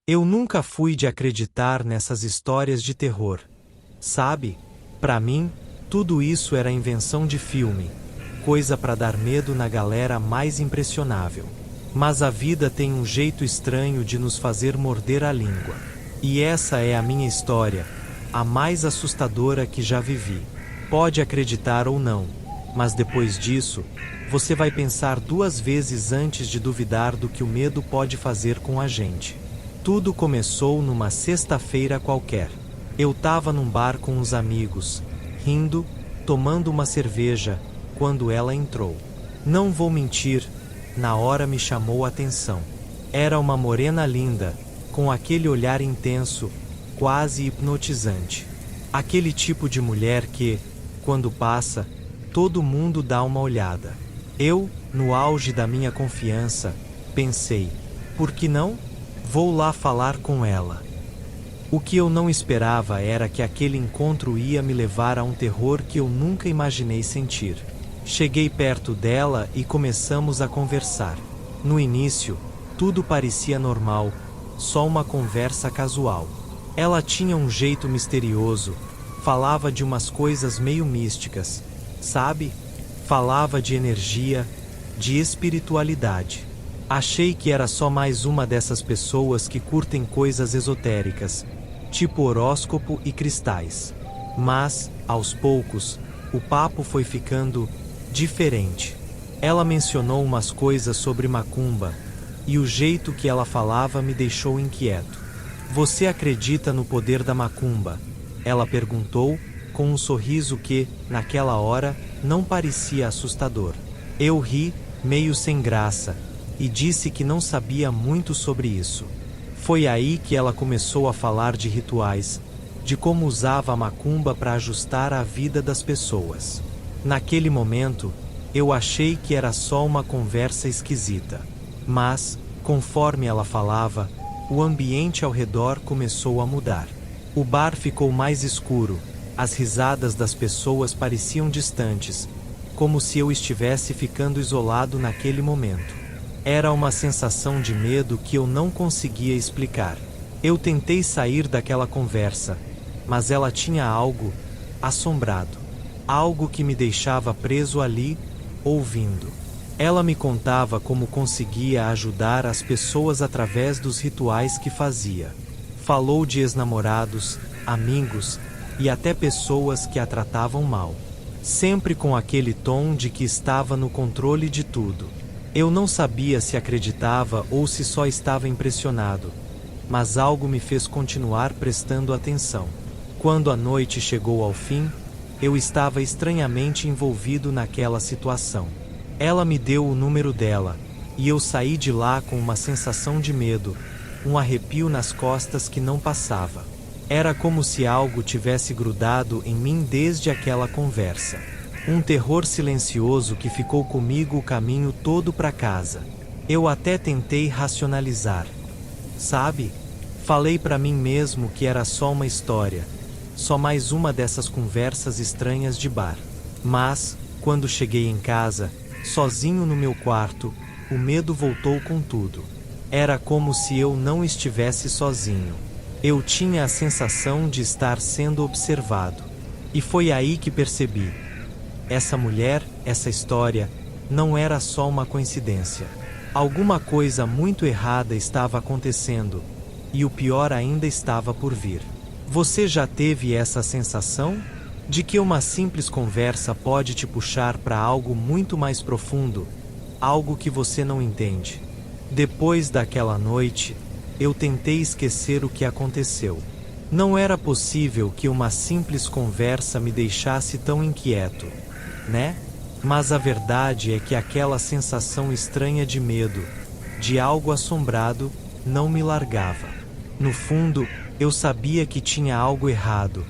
Eu nunca fui de acreditar nessas histórias de terror. Sabe? Pra mim, tudo isso era invenção de filme, coisa pra dar medo na galera mais impressionável. Mas a vida tem um jeito estranho de nos fazer morder a língua. E essa é a minha história, a mais assustadora que já vivi. Pode acreditar ou não, mas depois disso, você vai pensar duas vezes antes de duvidar do que o medo pode fazer com a gente. Tudo começou numa sexta-feira qualquer. Eu tava num bar com uns amigos, rindo, tomando uma cerveja, quando ela entrou. Não vou mentir, na hora me chamou a atenção. Era uma morena linda, com aquele olhar intenso, quase hipnotizante. Aquele tipo de mulher que, quando passa, todo mundo dá uma olhada. Eu, no auge da minha confiança, pensei, por que não? Vou lá falar com ela. O que eu não esperava era que aquele encontro ia me levar a um terror que eu nunca imaginei sentir. Cheguei perto dela e começamos a conversar. No início, tudo parecia normal, só uma conversa casual. Ela tinha um jeito misterioso, falava de umas coisas meio místicas, sabe? Falava de energia, de espiritualidade. Achei que era só mais uma dessas pessoas que curtem coisas esotéricas, tipo horóscopo e cristais. Mas, aos poucos, o papo foi ficando diferente. Ela mencionou umas coisas sobre macumba, e o jeito que ela falava me deixou inquieto. Você acredita no poder da macumba? Ela perguntou, com um sorriso que, naquela hora, não parecia assustador. Eu ri, meio sem graça, e disse que não sabia muito sobre isso. Foi aí que ela começou a falar de rituais, de como usava a macumba para ajustar a vida das pessoas. Naquele momento, eu achei que era só uma conversa esquisita. Mas, conforme ela falava, o ambiente ao redor começou a mudar. O bar ficou mais escuro, as risadas das pessoas pareciam distantes, como se eu estivesse ficando isolado naquele momento. Era uma sensação de medo que eu não conseguia explicar. Eu tentei sair daquela conversa, mas ela tinha algo assombrado. Algo que me deixava preso ali, ouvindo. Ela me contava como conseguia ajudar as pessoas através dos rituais que fazia. Falou de ex-namorados, amigos e até pessoas que a tratavam mal. Sempre com aquele tom de que estava no controle de tudo. Eu não sabia se acreditava ou se só estava impressionado, mas algo me fez continuar prestando atenção. Quando a noite chegou ao fim, eu estava estranhamente envolvido naquela situação. Ela me deu o número dela, e eu saí de lá com uma sensação de medo, um arrepio nas costas que não passava. Era como se algo tivesse grudado em mim desde aquela conversa. Um terror silencioso que ficou comigo o caminho todo para casa. Eu até tentei racionalizar. Sabe? Falei para mim mesmo que era só uma história, só mais uma dessas conversas estranhas de bar. Mas, quando cheguei em casa, sozinho no meu quarto, o medo voltou com tudo. Era como se eu não estivesse sozinho. Eu tinha a sensação de estar sendo observado. E foi aí que percebi. Essa mulher, essa história, não era só uma coincidência. Alguma coisa muito errada estava acontecendo, e o pior ainda estava por vir. Você já teve essa sensação? De que uma simples conversa pode te puxar para algo muito mais profundo, algo que você não entende. Depois daquela noite, eu tentei esquecer o que aconteceu. Não era possível que uma simples conversa me deixasse tão inquieto, né? Mas a verdade é que aquela sensação estranha de medo, de algo assombrado, não me largava. No fundo, eu sabia que tinha algo errado,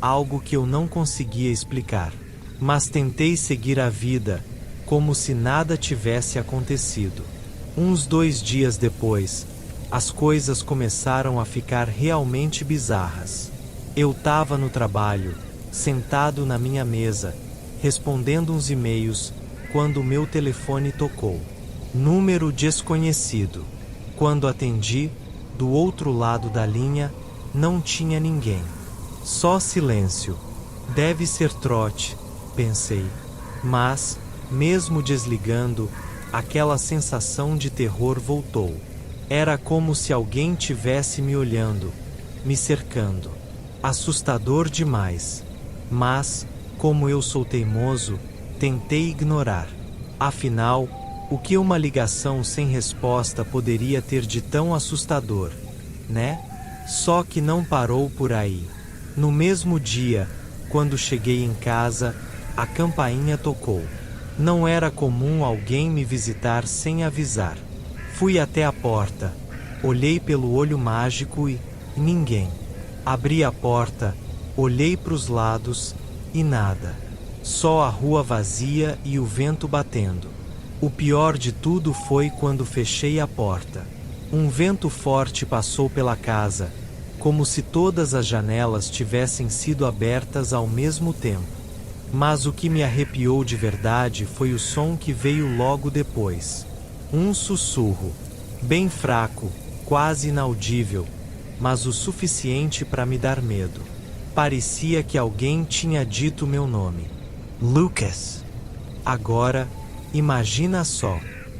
algo que eu não conseguia explicar. Mas tentei seguir a vida, como se nada tivesse acontecido. Uns 2 dias depois, as coisas começaram a ficar realmente bizarras. Eu estava no trabalho, sentado na minha mesa, respondendo uns e-mails, quando o meu telefone tocou. Número desconhecido. Quando atendi, Do outro lado da linha, não tinha ninguém. Só silêncio. Deve ser trote, pensei. Mas, mesmo desligando, aquela sensação de terror voltou. Era como se alguém tivesse me olhando, me cercando. Assustador demais. Mas, como eu sou teimoso, tentei ignorar. Afinal, o que uma ligação sem resposta poderia ter de tão assustador, né? Só que não parou por aí. No mesmo dia, quando cheguei em casa, a campainha tocou. Não era comum alguém me visitar sem avisar. Fui até a porta, olhei pelo olho mágico e ninguém. Abri a porta, olhei para os lados e nada. Só a rua vazia e o vento batendo. O pior de tudo foi quando fechei a porta. Um vento forte passou pela casa, como se todas as janelas tivessem sido abertas ao mesmo tempo. Mas o que me arrepiou de verdade foi o som que veio logo depois. Um sussurro, bem fraco, quase inaudível, mas o suficiente para me dar medo. Parecia que alguém tinha dito meu nome. Lucas. Agora, imagina só.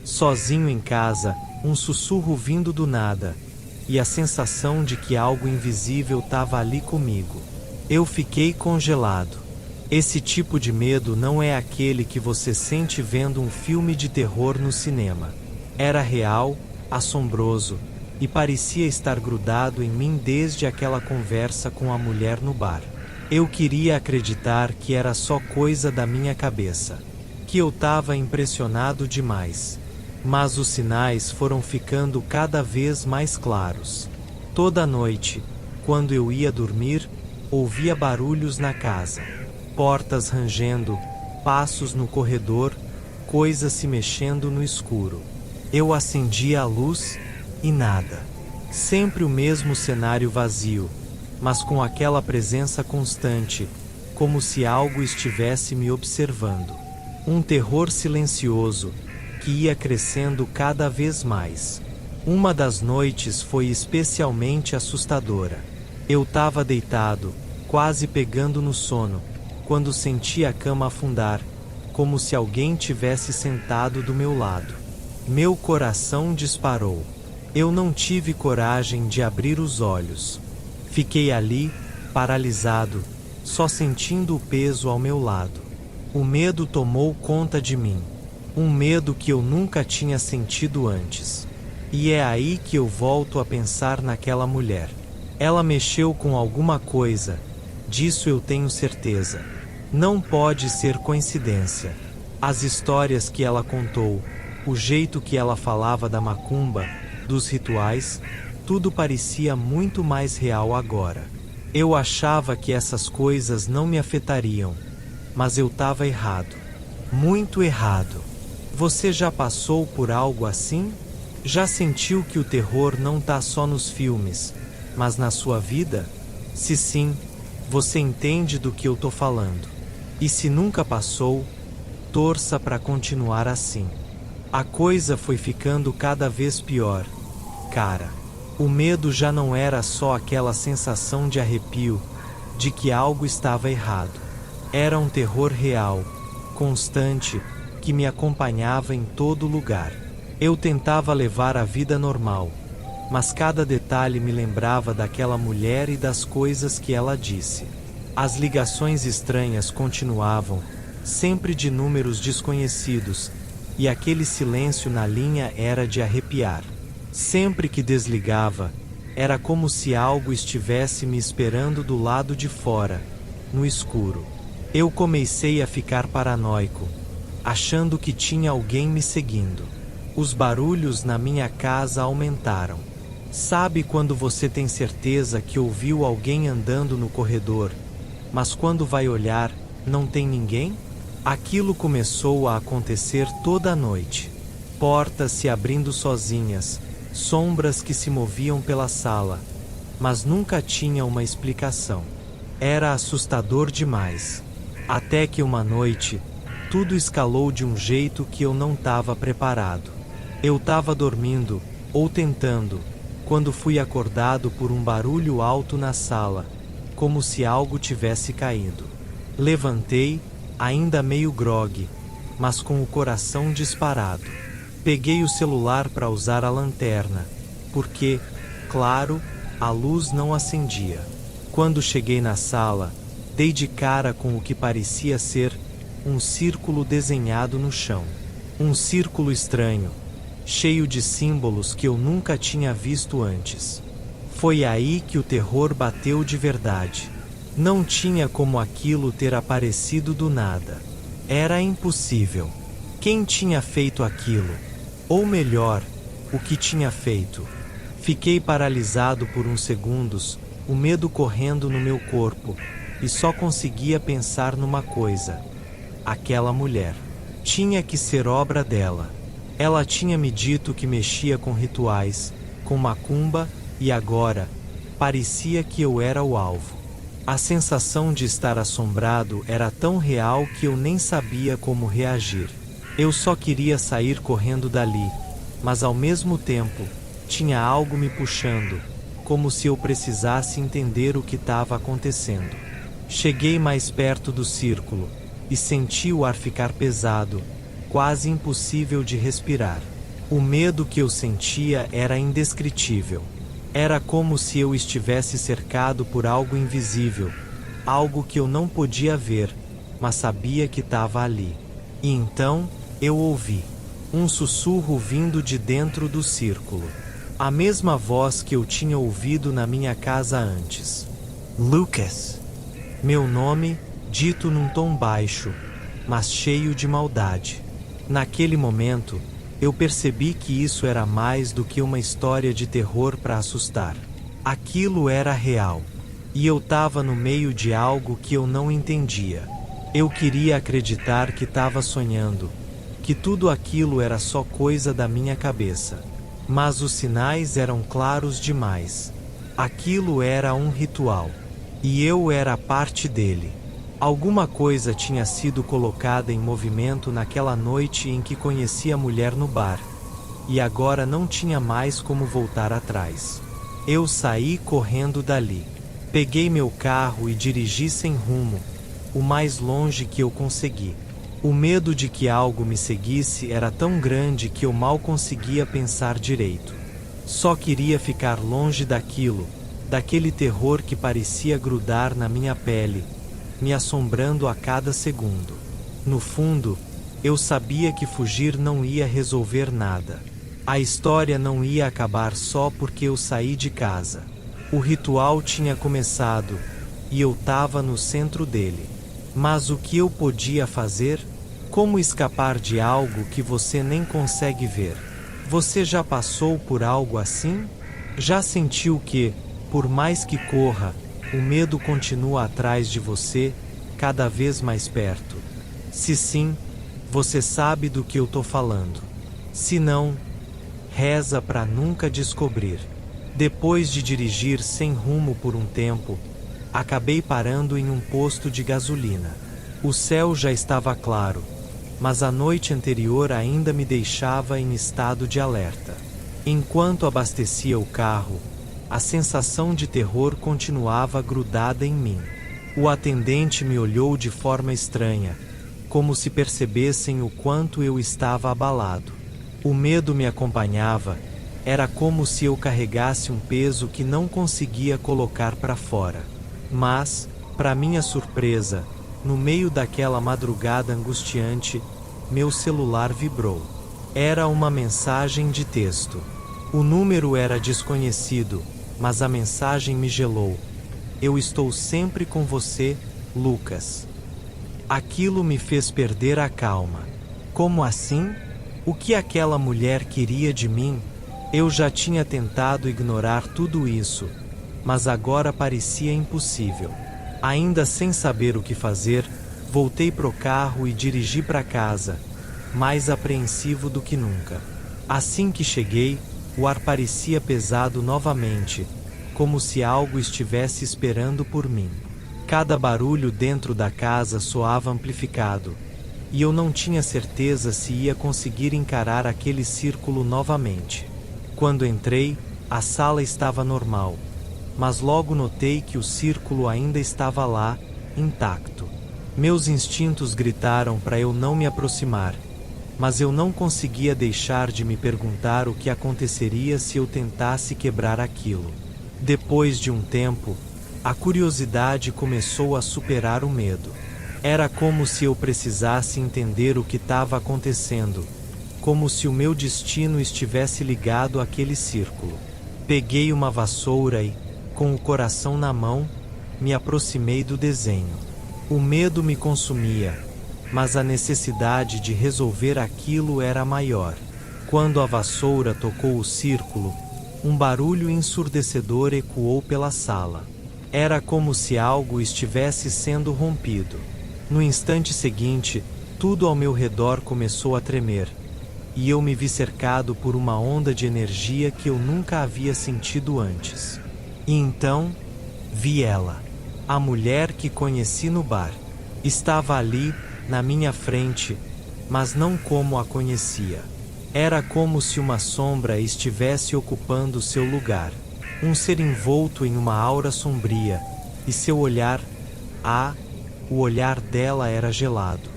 Sozinho em casa, um sussurro vindo do nada, e a sensação de que algo invisível estava ali comigo. Eu fiquei congelado. Esse tipo de medo não é aquele que você sente vendo um filme de terror no cinema. Era real, assombroso, e parecia estar grudado em mim desde aquela conversa com a mulher no bar. Eu queria acreditar que era só coisa da minha cabeça, que eu estava impressionado demais. Mas os sinais foram ficando cada vez mais claros. Toda noite, quando eu ia dormir, ouvia barulhos na casa. Portas rangendo, passos no corredor, coisas se mexendo no escuro. Eu acendia a luz e nada. Sempre o mesmo cenário vazio, mas com aquela presença constante, como se algo estivesse me observando. Um terror silencioso, que ia crescendo cada vez mais. Uma das noites foi especialmente assustadora. Eu estava deitado, quase pegando no sono, quando senti a cama afundar, como se alguém tivesse sentado do meu lado. Meu coração disparou. Eu não tive coragem de abrir os olhos. Fiquei ali, paralisado, só sentindo o peso ao meu lado. O medo tomou conta de mim. Um medo que eu nunca tinha sentido antes. E é aí que eu volto a pensar naquela mulher. Ela mexeu com alguma coisa, disso eu tenho certeza. Não pode ser coincidência. As histórias que ela contou, o jeito que ela falava da macumba, dos rituais, tudo parecia muito mais real agora. Eu achava que essas coisas não me afetariam, mas eu estava errado. Muito errado. Você já passou por algo assim? Já sentiu que o terror não está só nos filmes, mas na sua vida? Se sim, você entende do que eu tô falando. E se nunca passou, torça para continuar assim. A coisa foi ficando cada vez pior. Cara, o medo já não era só aquela sensação de arrepio, de que algo estava errado. Era um terror real, constante, que me acompanhava em todo lugar. Eu tentava levar a vida normal, mas cada detalhe me lembrava daquela mulher e das coisas que ela disse. As ligações estranhas continuavam, sempre de números desconhecidos, e aquele silêncio na linha era de arrepiar. Sempre que desligava, era como se algo estivesse me esperando do lado de fora, no escuro. Eu comecei a ficar paranoico, achando que tinha alguém me seguindo. Os barulhos na minha casa aumentaram. Sabe quando você tem certeza que ouviu alguém andando no corredor, mas quando vai olhar, não tem ninguém? Aquilo começou a acontecer toda a noite. Portas se abrindo sozinhas, sombras que se moviam pela sala, mas nunca tinha uma explicação. Era assustador demais. Até que uma noite, tudo escalou de um jeito que eu não estava preparado. Eu estava dormindo, ou tentando, quando fui acordado por um barulho alto na sala, como se algo tivesse caído. Levantei, ainda meio grogue, mas com o coração disparado. Peguei o celular para usar a lanterna, porque, claro, a luz não acendia. Quando cheguei na sala, dei de cara com o que parecia ser um círculo desenhado no chão. Um círculo estranho, cheio de símbolos que eu nunca tinha visto antes. Foi aí que o terror bateu de verdade. Não tinha como aquilo ter aparecido do nada. Era impossível. Quem tinha feito aquilo? Ou melhor, o que tinha feito? Fiquei paralisado por uns segundos, o medo correndo no meu corpo, e só conseguia pensar numa coisa. Aquela mulher. Tinha que ser obra dela. Ela tinha me dito que mexia com rituais, com macumba, e agora, parecia que eu era o alvo. A sensação de estar assombrado era tão real que eu nem sabia como reagir. Eu só queria sair correndo dali, mas ao mesmo tempo, tinha algo me puxando, como se eu precisasse entender o que estava acontecendo. Cheguei mais perto do círculo, e senti o ar ficar pesado, quase impossível de respirar. O medo que eu sentia era indescritível. Era como se eu estivesse cercado por algo invisível, algo que eu não podia ver, mas sabia que estava ali. E então, eu ouvi um sussurro vindo de dentro do círculo. A mesma voz que eu tinha ouvido na minha casa antes. Lucas. Meu nome, dito num tom baixo, mas cheio de maldade. Naquele momento, eu percebi que isso era mais do que uma história de terror para assustar. Aquilo era real. E eu estava no meio de algo que eu não entendia. Eu queria acreditar que estava sonhando, que tudo aquilo era só coisa da minha cabeça. Mas os sinais eram claros demais. Aquilo era um ritual. E eu era parte dele. Alguma coisa tinha sido colocada em movimento naquela noite em que conheci a mulher no bar. E agora não tinha mais como voltar atrás. Eu saí correndo dali. Peguei meu carro e dirigi sem rumo, o mais longe que eu consegui. O medo de que algo me seguisse era tão grande que eu mal conseguia pensar direito. Só queria ficar longe daquilo, daquele terror que parecia grudar na minha pele, me assombrando a cada segundo. No fundo, eu sabia que fugir não ia resolver nada. A história não ia acabar só porque eu saí de casa. O ritual tinha começado, e eu estava no centro dele. Mas o que eu podia fazer? Como escapar de algo que você nem consegue ver? Você já passou por algo assim? Já sentiu que, por mais que corra, o medo continua atrás de você, cada vez mais perto? Se sim, você sabe do que eu tô falando. Se não, reza para nunca descobrir. Depois de dirigir sem rumo por um tempo, acabei parando em um posto de gasolina. O céu já estava claro, mas a noite anterior ainda me deixava em estado de alerta. Enquanto abastecia o carro, a sensação de terror continuava grudada em mim. O atendente me olhou de forma estranha, como se percebessem o quanto eu estava abalado. O medo me acompanhava, era como se eu carregasse um peso que não conseguia colocar para fora. Mas, para minha surpresa, no meio daquela madrugada angustiante, meu celular vibrou. Era uma mensagem de texto. O número era desconhecido, mas a mensagem me gelou. Eu estou sempre com você, Lucas. Aquilo me fez perder a calma. Como assim? O que aquela mulher queria de mim? Eu já tinha tentado ignorar tudo isso, mas agora parecia impossível. Ainda sem saber o que fazer, voltei pro carro e dirigi para casa, mais apreensivo do que nunca. Assim que cheguei, o ar parecia pesado novamente, como se algo estivesse esperando por mim. Cada barulho dentro da casa soava amplificado, e eu não tinha certeza se ia conseguir encarar aquele círculo novamente. Quando entrei, A sala estava normal, mas logo notei que o círculo ainda estava lá, intacto. Meus instintos gritaram para eu não me aproximar, mas eu não conseguia deixar de me perguntar o que aconteceria se eu tentasse quebrar aquilo. Depois de um tempo, a curiosidade começou a superar o medo. Era como se eu precisasse entender o que estava acontecendo, como se o meu destino estivesse ligado àquele círculo. Peguei uma vassoura e, com o coração na mão, me aproximei do desenho. O medo me consumia, mas a necessidade de resolver aquilo era maior. Quando a vassoura tocou o círculo, um barulho ensurdecedor ecoou pela sala. Era como se algo estivesse sendo rompido. No instante seguinte, tudo ao meu redor começou a tremer, e eu me vi cercado por uma onda de energia que eu nunca havia sentido antes. E então, vi ela, a mulher que conheci no bar. Estava ali, na minha frente, mas não como a conhecia. Era como se uma sombra estivesse ocupando seu lugar. Um ser envolto em uma aura sombria, e seu olhar, o olhar dela era gelado.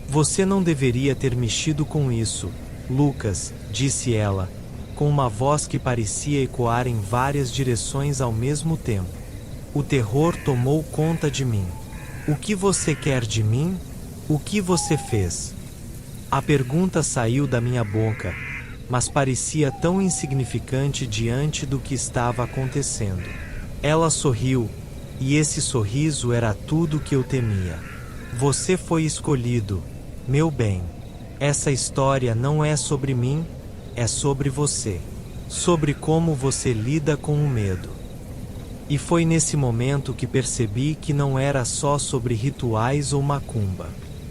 Você não deveria ter mexido com isso, Lucas, disse ela, com uma voz que parecia ecoar em várias direções ao mesmo tempo. O terror tomou conta de mim. O que você quer de mim? O que você fez? A pergunta saiu da minha boca, mas parecia tão insignificante diante do que estava acontecendo. Ela sorriu, e esse sorriso era tudo que eu temia. Você foi escolhido, meu bem. Essa história não é sobre mim, é sobre você. Sobre como você lida com o medo. E foi nesse momento que percebi que não era só sobre rituais ou macumba.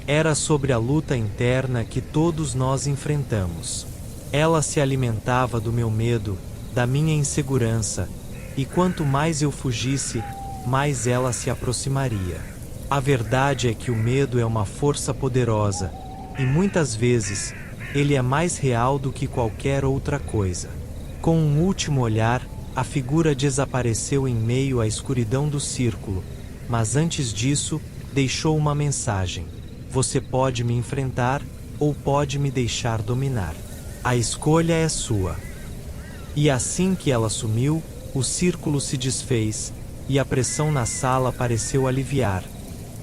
Era sobre a luta interna que todos nós enfrentamos. Ela se alimentava do meu medo, da minha insegurança, e quanto mais eu fugisse, mais ela se aproximaria. A verdade é que o medo é uma força poderosa, e muitas vezes, ele é mais real do que qualquer outra coisa. Com um último olhar, a figura desapareceu em meio à escuridão do círculo, mas antes disso, deixou uma mensagem. Você pode me enfrentar, ou pode me deixar dominar. A escolha é sua. E assim que ela sumiu, o círculo se desfez, e a pressão na sala pareceu aliviar,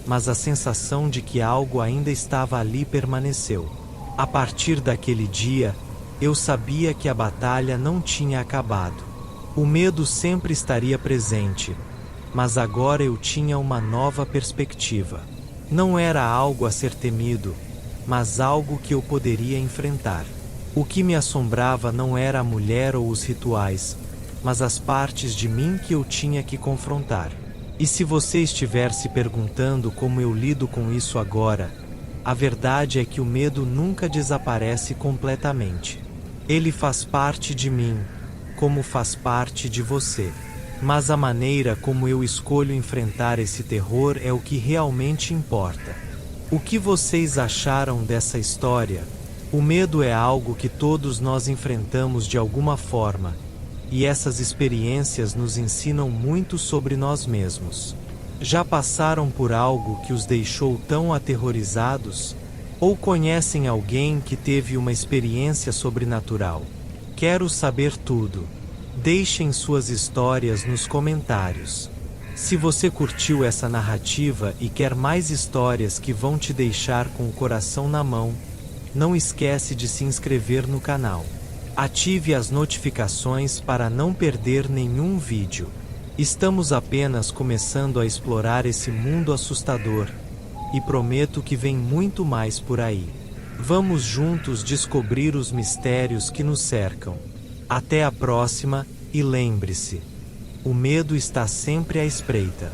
mas a sensação de que algo ainda estava ali permaneceu. A partir daquele dia, eu sabia que a batalha não tinha acabado. O medo sempre estaria presente, mas agora eu tinha uma nova perspectiva. Não era algo a ser temido, mas algo que eu poderia enfrentar. O que me assombrava não era a mulher ou os rituais, mas as partes de mim que eu tinha que confrontar. E se você estiver se perguntando como eu lido com isso agora, a verdade é que o medo nunca desaparece completamente. Ele faz parte de mim, como faz parte de você. Mas a maneira como eu escolho enfrentar esse terror é o que realmente importa. O que vocês acharam dessa história? O medo é algo que todos nós enfrentamos de alguma forma, e essas experiências nos ensinam muito sobre nós mesmos. Já passaram por algo que os deixou tão aterrorizados? Ou conhecem alguém que teve uma experiência sobrenatural? Quero saber tudo. Deixem suas histórias nos comentários. Se você curtiu essa narrativa e quer mais histórias que vão te deixar com o coração na mão, não esquece de se inscrever no canal. Ative as notificações para não perder nenhum vídeo. Estamos apenas começando a explorar esse mundo assustador, e prometo que vem muito mais por aí. Vamos juntos descobrir os mistérios que nos cercam. Até a próxima, e lembre-se, o medo está sempre à espreita.